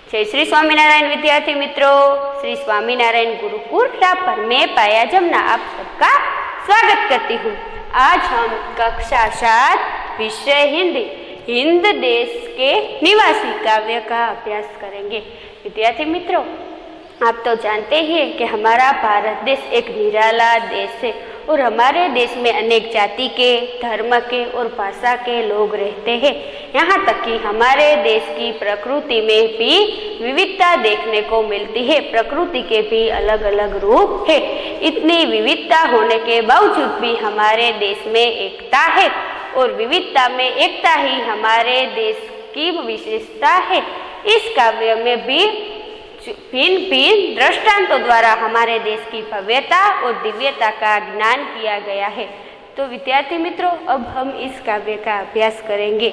जय श्री स्वामीनारायण विद्यार्थी मित्रों, श्री स्वामीनारायण गुरुकुल रापर में पाया जमुना आप सबका स्वागत करती हूँ। आज हम कक्षा 7 विषय हिंदी हिंद देश के निवासी काव्य का अभ्यास करेंगे। विद्यार्थी मित्रों, आप तो जानते हैं कि हमारा भारत देश एक निराला देश है और हमारे देश में अनेक जाति के, धर्म के और भाषा के लोग रहते हैं। यहाँ तक कि हमारे देश की प्रकृति में भी विविधता देखने को मिलती है। प्रकृति के भी अलग अलग रूप है। इतनी विविधता होने के बावजूद भी हमारे देश में एकता है और विविधता में एकता ही हमारे देश की विशेषता है। इस काव्य में भी भिन्न भिन्न दृष्टांतों द्वारा हमारे देश की भव्यता और दिव्यता का ज्ञान किया गया है। तो विद्यार्थी मित्रों, अब हम इस काव्य का अभ्यास करेंगे।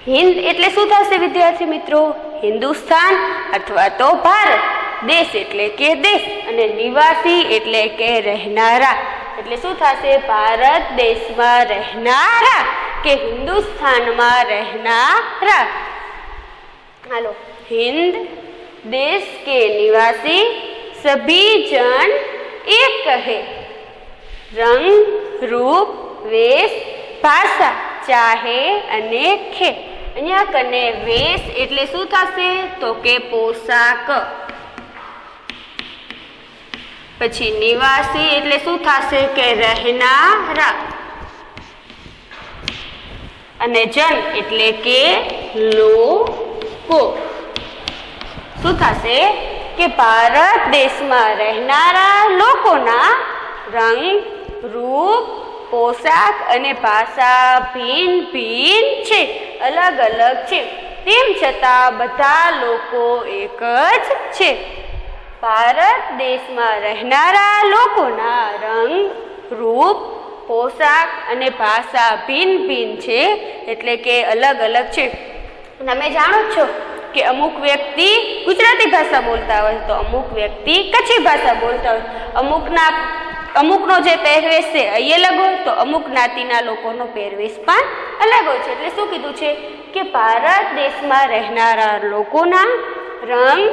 हिंद एटले शुं थशे विद्यार्थी मित्रों? हिंदुस्तान अथवा तो भारत। देश एटले के देश अने निवासी एटले के रहनारा। एटले शुं थशे? भारत देश में रहनारा के हिंदुस्तान में रहनारा। हालो, हिंद देश के निवासी सभी जन एक है। रंग, रूप, वेश, भाषा चाहे अनेक है। अहींया कने वेश एटले शुं थशे? तो के पोशाक। पछी निवासी एटले शुं थशे? के रहनारा। अने जन एटले के लोको। શું થશે કે ભારત દેશમાં રહેનારા લોકોના રંગ, રૂપ, પોશાક અને ભાષા ભિન્ન ભિન્ન છે, અલગ અલગ છે, તેમ છતાં બધા લોકો એક જ છે। ભારત દેશમાં રહેનારા લોકોના રંગ, રૂપ, પોશાક અને ભાષા ભિન્ન ભિન્ન છે, એટલે કે અલગ અલગ છે। તમે જાણો છો कि अमुक व्यक्ति गुजराती भाषा बोलता हो तो अमुक व्यक्ति कच्छी भाषा बोलता हो। अमुकनो जे पहेरवेश है ए अलग हो तो अमुक ज्ञातिना लोकोनो पहेरवेश पण अलग हो छे। एटले शुं कीधुं छे कि भारत देशमां रहेनारा लोकोना रंग,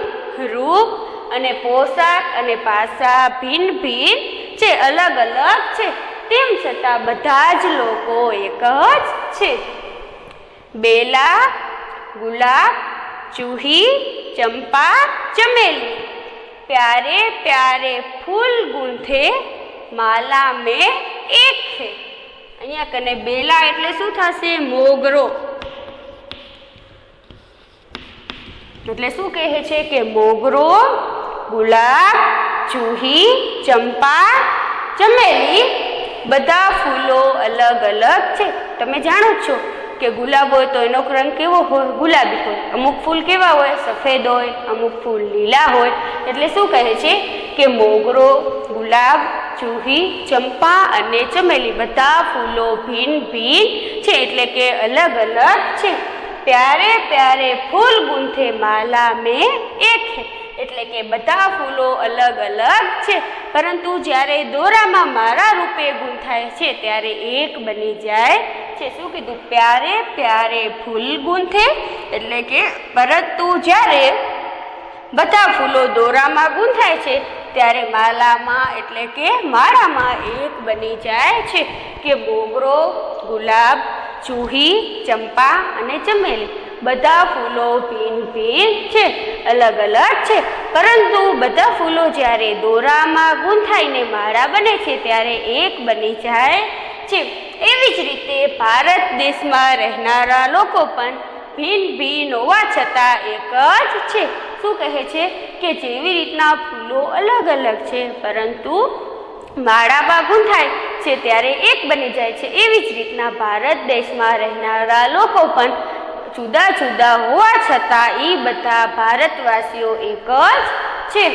रूप अने पोशाक अने भाषा भिन्न भिन्न छे, अलग अलग छे, तेम छतां बधा ज लोको एक ज छे। बेला, गुलाब, चूही, चंपा, चमेली प्यारे प्यारे फूल गूंथे माला में एक है। अहींया कने बेला एटले शुं थशे? मोगरो। एटले शुं कहे छे के मोगरो, गुलाब, चूही, चंपा, चमेली बधा फूलो अलग अलग छे। तमे जाणो छो के गुलाब होय तो एनो रंग केवो होय? गुलाबी होय। अमुक फूल केवा होय? सफेद होय। अमुक फूल लीला होय। एटले शुं कहे छे के मोगरो, गुलाब, चूही, चंपा अने चमेली बधा फूलो भिन्न भिन्न छे, एटले के अलग अलग छे। प्यारे प्यारे फूल गूंथे माला में एक है, एटले के बधा फूलो अलग अलग छे, परंतु ज्यारे दोरामां मारा रूपे गूंथाय छे त्यारे एक बनी जाय छे। शुं कीधुं? प्यारे प्यारे फूल गूंथे, एटले के परंतु ज्यारे बधा फूलो दोरामां गूंथाय छे त्यारे मालामां एटले के माळामां एक बनी जाय छे। के मोगरो, गुलाब, चूही, चंपा अने चमेली बधा फूलो भिन्न भिन्न छे, अलग अलग छे, परंतु बधा फूलो ज्यारे दोरामां गूंथाईने माळा बने छे त्यारे एक बनी जाय छे। एवी ज रीते भारत देशमां रहेनारा लोको पण भिन्न भिन्न होवा छतां एक ज छे। शुं कहे छे के जेवी रीतना फूलो अलग अलग छे परंतु माळामां गूंथाय छे त्यारे एक बनी जाय छे, एवी ज रीतना भारत देशमां रहेनारा लोको पण जुदा जुदा होवा छतां ई बधा भारतवासीओ एक ज छे।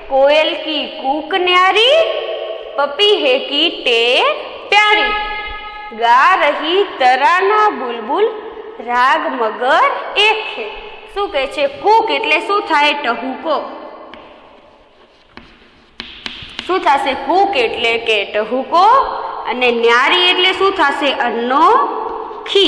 कोयल की कूक न्यारी, पपीहे की टेर प्यारी, गा रही तराना बुलबुल, राग मगर एक है। शुं कहे छे? कूक एटले शुं थाय? टहूको। शुं थशे? कूक एटले के टहूको अने न्यारी एटले शुं थशे? अनोखी।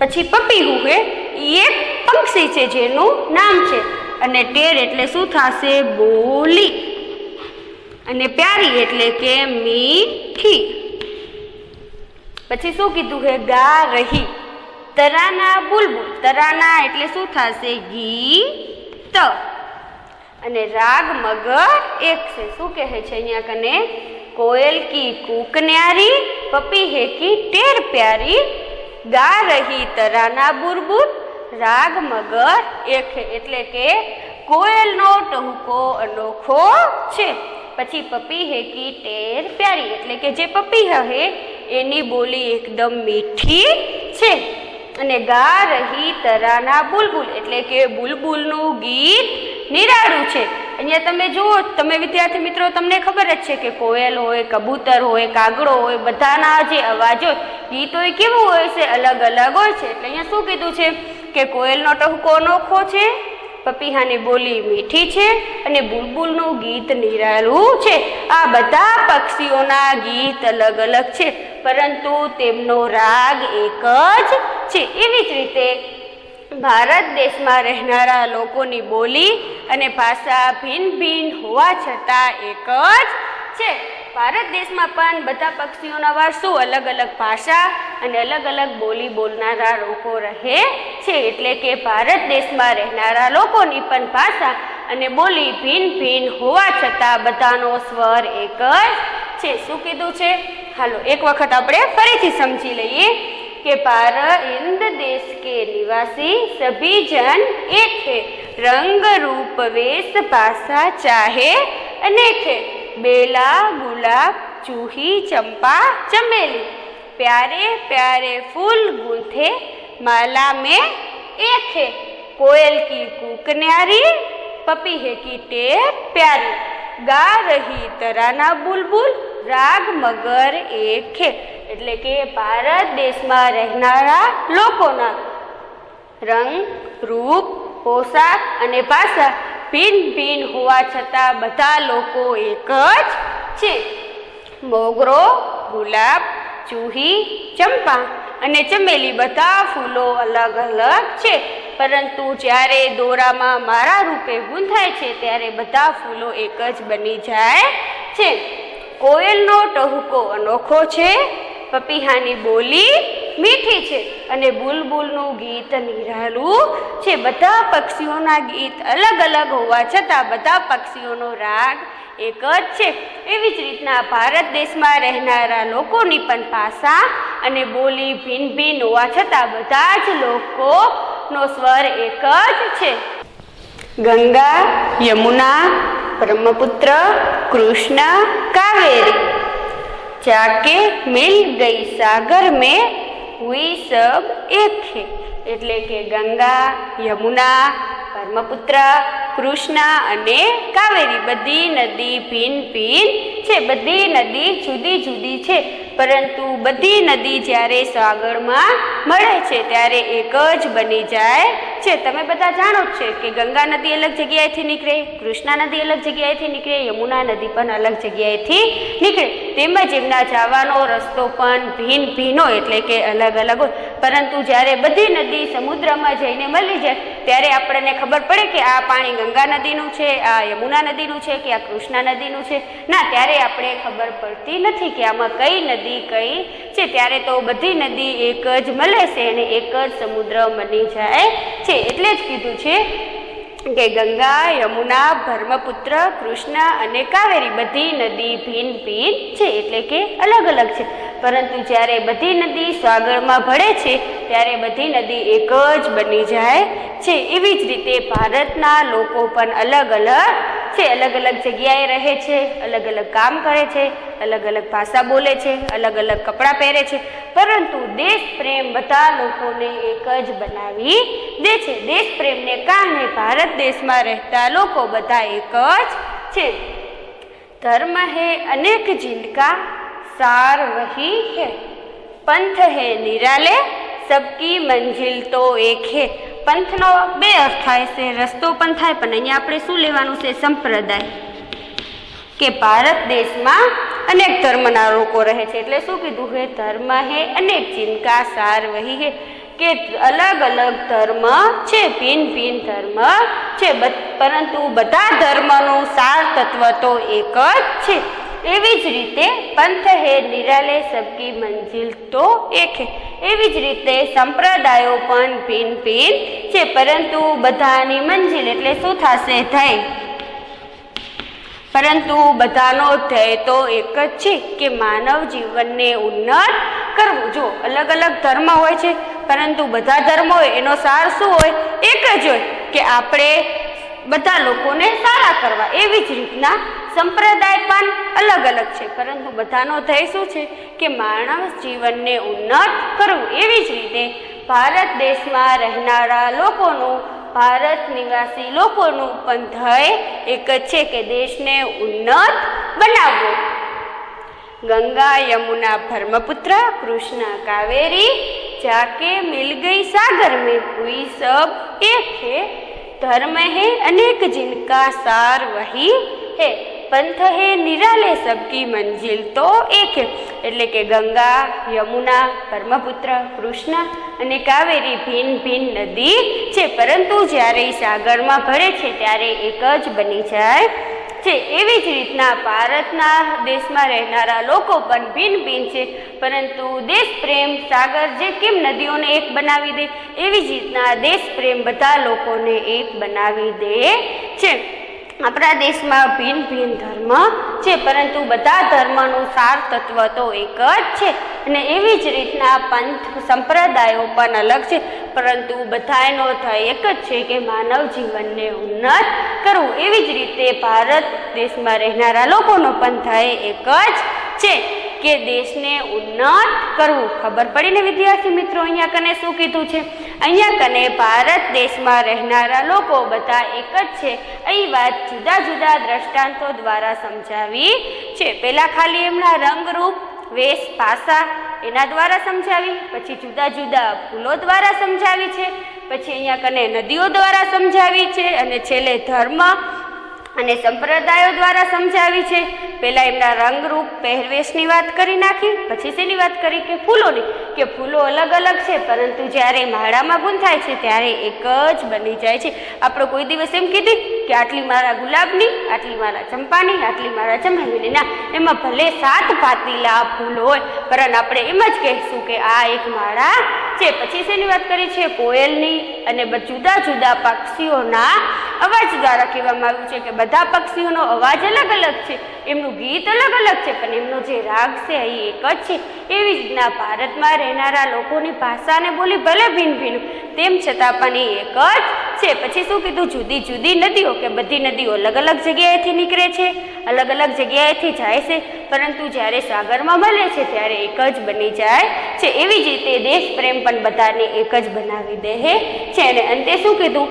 પછી પપીહું હે એ એક પંક્ષી છે જેનું નામ છે. અને ટેર એટલે શું થશે? બોલી. અને પ્યારી એટલે કે મીઠી. પછી શું કીધું છે? ગા રહી. તરાના બુલબુલ. તરાના એટલે શું થશે? ગીત. અને રાગ મગર એક છે. શું કહે છે અહીંયા કને? कोयल की कूक न्यारी, पपी है की टेर प्यारी, गा रही तराना बुलबुल, राग मगर एक है. એટલે કે કોયલનો ટહુકો અનોખો છે. પછી પપી હે કી ટેર પ્યારી એટલે કે જે પપી હે એની બોલી એકદમ મીઠી છે. અને ગા રહી તરાના બુલબુલ એટલે કે બુલબુલનું ગીત નિરાળું છે. અહીંયા તમે જુઓ, તમે વિદ્યાર્થી મિત્રો, તમને ખબર જ છે કે કોયલ હોય, કબૂતર હોય, કાગડો હોય, બધાના જે અવાજ હોય, ગીત હોય, કેવું હોય છે? અલગ અલગ હોય છે. એટલે અહીંયા શું કીધું છે કે કોયલનો ટહુકો અનોખો છે, પપીહાની બોલી મીઠી છે અને બુલબુલનું ગીત નિરાળું છે. આ બધા પક્ષીઓના ગીત અલગ અલગ છે, પરંતુ તેમનો રાગ એક જ છે. એવી જ રીતે ભારત દેશમાં રહેનારા લોકોની બોલી અને ભાષા ભિન્ન ભિન્ન હોવા છતાં એક જ છે. ભારત દેશમાં પણ બધા પક્ષીઓના વારસો અલગ અલગ ભાષા અને અલગ અલગ બોલી બોલનારા લોકો રહે છે. એટલે કે ભારત દેશમાં રહેનારા લોકોની પણ ભાષા અને બોલી ભિન્ન ભિન્ન હોવા છતાં બધાનો સ્વર એક જ છે. શું કીધું છે? હાલો એક વખત આપણે ફરીથી સમજી લઈએ કે भारत हिंद देश के निवासी सभी जन एक है, रंग रूप वेश भाषा चाहे अनेक है, बेला गुलाब चूही चंपा चमेली, प्यारे प्यारे फूल गूंथे माला में एक है, कोयल की कूक न्यारी, पपी है की टेर प्यारी, गा रही तराना बुलबुल, राग मगर एक है. એટલે કે ભારત દેશમાં રહેનારા લોકોના રંગ, રૂપ, પોશાક અને ભાષા ભિન્ન ભિન્ન હોવા છતાં બધા લોકો એક જ છે. મોગરો, ગુલાબ, ચૂહી, ચંપા અને ચમેલી બધા ફૂલો અલગ અલગ છે, પરંતુ જ્યારે દોરામાં માળા રૂપે ગૂંથાય છે ત્યારે બધા ફૂલો એક જ બની જાય છે. કોયલનો ટહુકો અનોખો છે, પપીહાની બોલી મીઠી છે અને બુલબુલનું ગીત નિરાળું છે. બધા પક્ષીઓના ગીત અલગ અલગ હોવા છતાં બધા પક્ષીઓનો રાગ એક જ છે. એવી જ રીતના ભારત દેશમાં રહેનારા લોકોની પણ ભાષા અને બોલી ભિન્ન ભિન્ન હોવા છતાં બધા જ લોકોનો સ્વર એક જ છે. ગંગા, યમુના, બ્રહ્મપુત્ર, કૃષ્ણ, કાવેરી, जाके मिल गई सागर में हुई सब एक है. એટલે કે ગંગા, યમુના, બ્રહ્મપુત્ર, કૃષ્ણ અને કાવેરી બધી નદી ભિન્ન ભિન્ન છે. બધી નદી જુદી જુદી છે, પરંતુ બધી નદી જ્યારે સાગરમાં મળે છે ત્યારે એક જ બની જાય છે. તમે બધા જાણો જ છે કે ગંગા નદી અલગ જગ્યાએથી નીકળે, કૃષ્ણા નદી અલગ જગ્યાએથી નીકળે, યમુના નદી પણ અલગ જગ્યાએથી નીકળે. તેમજ એમના જવાનો રસ્તો પણ ભિન્ન ભિન્ન હોય, એટલે કે અલગ અલગ હોય. પરંતુ જ્યારે બધી નદી સમુદ્રમાં જઈને મળી જાય ત્યારે આપણને ખબર પડે કે આ પાણી ગંગા નદીનું છે, આ યમુના નદીનું છે કે આ કૃષ્ણા નદીનું છે. ના, ત્યારે આપણે ખબર પડતી નથી કે આમાં કઈ નદી કઈ છે. ત્યારે તો બધી નદી એક જ મળે છે અને એક જ સમુદ્ર બની જાય છે. એટલે જ કીધું છે કે ગંગા, યમુના, બ્રહ્મપુત્ર, કૃષ્ણ અને કાવેરી બધી નદી ભિન્ન ભિન્ન છે, એટલે કે અલગ અલગ છે. પરંતુ જ્યારે બધી નદી સાગરમાં ભળે છે ત્યારે બધી નદી એક જ બની જાય છે. એવી જ રીતે ભારતના લોકો પણ અલગ અલગ છે, અલગ અલગ જગ્યાએ રહે છે, અલગ અલગ કામ કરે છે, અલગ અલગ ભાષા બોલે છે, અલગ અલગ કપડાં પહેરે છે, પરંતુ દેશ પ્રેમ બધા લોકોને એક જ બનાવી દે છે. દેશ પ્રેમને કારણે ભારત દેશમાં રહેતા લોકો બધા એક જ છે. ધર્મ હે અનેક जिनका सार वही है, पंथ है निराले सबकी मंजिल तो एक है. पंथનો બે અર્થ થાય છે, રસ્તો પણ થાય, પણ અહીંયા આપણે શું લેવાનું છે? સંપ્રદાય. કે ભારત દેશમાં અનેક ધર્મના લોકો રહે છે. એટલે શું કીધું છે? ધર્મ હે અનેક जिनका सार वही है, કે અલગ અલગ ધર્મ છે, ભિન્ન ભિન્ન ધર્મ છે, પરંતુ બધા ધર્મનું સાર તત્વ તો એક જ છે. એવી જ રીતે પંથ હે નિરાલે સબકી મંજિલ તો એક હે. એવી જ રીતે સંપ્રદાયો પણ ભિન્ન ભિન્ન છે, પરંતુ બધાની મંજિલ એટલે શું થશે? ધ્યેય. પરંતુ બધાનો ધ્યેય તો એક જ છે કે માનવ જીવનને ઉન્નત કરવું. જો અલગ અલગ ધર્મ હોય છે, પરંતુ બધા ધર્મો હોય એનો સાર શું હોય? એક જ હોય કે આપણે બધા લોકોને સારા કરવા. એવી જ રીતના સંપ્રદાય પણ અલગ અલગ છે, પરંતુ બધાનો ધ્યેય શું છે? કે માનવ જીવનને ઉન્નત કરવું. એવી જ રીતે ભારત દેશમાં રહેનારા લોકોનું, ભારત નિવાસી લોકોનું પણ ધ્યેય એક જ છે કે દેશને ઉન્નત બનાવવો. ગંગા યમુના બ્રહ્મપુત્ર કૃષ્ણ કાવેરી जाके मिल गई सागर में हुई सब एक है. धर्म है अनेक जिनका सार वही है. पंथ है निराले सबकी मंजिल तो एक है. એટલે કે ગંગા, યમુના, બ્રહ્મપુત્ર, કૃષ્ણ અને કાવેરી ભિન્ન ભિન્ન નદી છે, પરંતુ જ્યારે સાગરમાં ભળે છે ત્યારે એક જ બની જાય છે. એવી જ રીતના ભારતના દેશમાં રહેનારા લોકો પણ ભિન્ન ભિન્ન છે, પરંતુ દેશ પ્રેમ સાગર જે કેમ નદીઓને એક બનાવી દે, એવી જ રીતના દેશ પ્રેમ બધા લોકોને એક બનાવી દે છે. આપણા દેશમાં ભિન્ન ભિન્ન ધર્મ છે, પરંતુ બધા ધર્મનું સાર તત્વ તો એક જ છે. અને એવી જ રીતના પંથ સંપ્રદાયો પણ અલગ છે, પરંતુ બધાનો ધ્યેય એક જ છે કે માનવ જીવનને ઉન્નત કરવું. એવી જ રીતે ભારત દેશમાં રહેનારા લોકોનો પણ ધ્યેય એક જ છે કે દેશને ઉન્નત કરવું. ખબર પડી ને વિદ્યાર્થી મિત્રો? અહીંયા કને શું કીધું છે? અહીંયા કને ભારત દેશમાં રહેનારા લોકો બધા એક જ છે. અહીં વાત જુદા જુદા દ્રષ્ટાંતો દ્વારા સમજાવી છે. પહેલાં ખાલી એમના રંગરૂપ, વેશ, ભાષા એના દ્વારા સમજાવી, પછી જુદા જુદા ફૂલો દ્વારા સમજાવી છે, પછી અહીંયા કને નદીઓ દ્વારા સમજાવી છે, અને છેલ્લે ધર્મ અને સંપ્રદાયો દ્વારા સમજાવી છે. પહેલાં એમના રંગરૂપ, પહેરવેશની વાત કરી નાખી, પછી શેની વાત કરી? કે ફૂલોની. કે ફૂલો અલગ અલગ છે, પરંતુ જ્યારે માળામાં ગૂંથાય છે ત્યારે એક જ બની જાય છે. આપણે કોઈ દિવસ એમ કીધી કે આટલી મારા ગુલાબની, આટલી મારા ચંપાની, આટલી મારા ચમેલીની? ના, એમાં ભલે 7 પાતીલા ફૂલો હોય, પરંતુ આપણે એમ જ કહીશું કે આ એક માળા છે. પછી શેની વાત કરી છે? કોયલની અને જુદા જુદા પક્ષીઓના અવાજ દ્વારા કહેવામાં આવ્યું છે કે બધા પક્ષીઓનો અવાજ અલગ અલગ છે, એમનું ગીત અલગ અલગ છે, પણ એમનો જે રાગ છે એ એક જ છે. એવી જ રીતના ભારતમાં રહેનારા લોકોની ભાષા અને બોલી ભલે ભિન્ન ભિન્ન, તેમ છતાં પણ એ એક જ છે. પછી શું કીધું? જુદી જુદી નદીઓ, કે બધી નદીઓ અલગ અલગ જગ્યાએથી નીકળે છે, અલગ અલગ જગ્યાએથી જાય છે, પરંતુ જ્યારે સાગરમાં મળે છે ત્યારે એક જ બની જાય છે. એવી જ રીતે દેશ પ્રેમ પણ બધાને એક જ બનાવી દે છે. અને અંતે શું કીધું?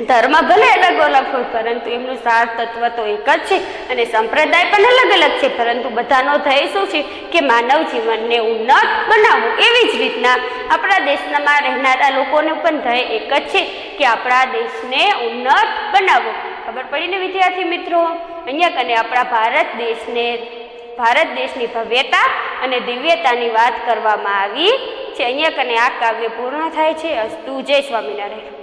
ધર્મ ભલે અલગ અલગ હોય, પરંતુ એમનું સાર તત્વ તો એક જ છે. અને સંપ્રદાય પણ અલગ અલગ છે, પરંતુ બધાનો ધ્યેય શું છે? કે માનવ જીવનને ઉન્નત બનાવવું. એવી જ રીતના આપણા દેશમાં રહેનારા લોકોને પણ ધ્યેય એક જ છે કે આપણા દેશને ઉન્નત બનાવવો. ખબર પડી ને વિદ્યાર્થી મિત્રો? અહીંયા કને આપણા ભારત દેશની ભવ્યતા અને દિવ્યતાની વાત કરવામાં આવી છે. અહીંયા કને આ કાવ્ય પૂર્ણ થાય છે. અસ્તુ. જય સ્વામિનારાયણ.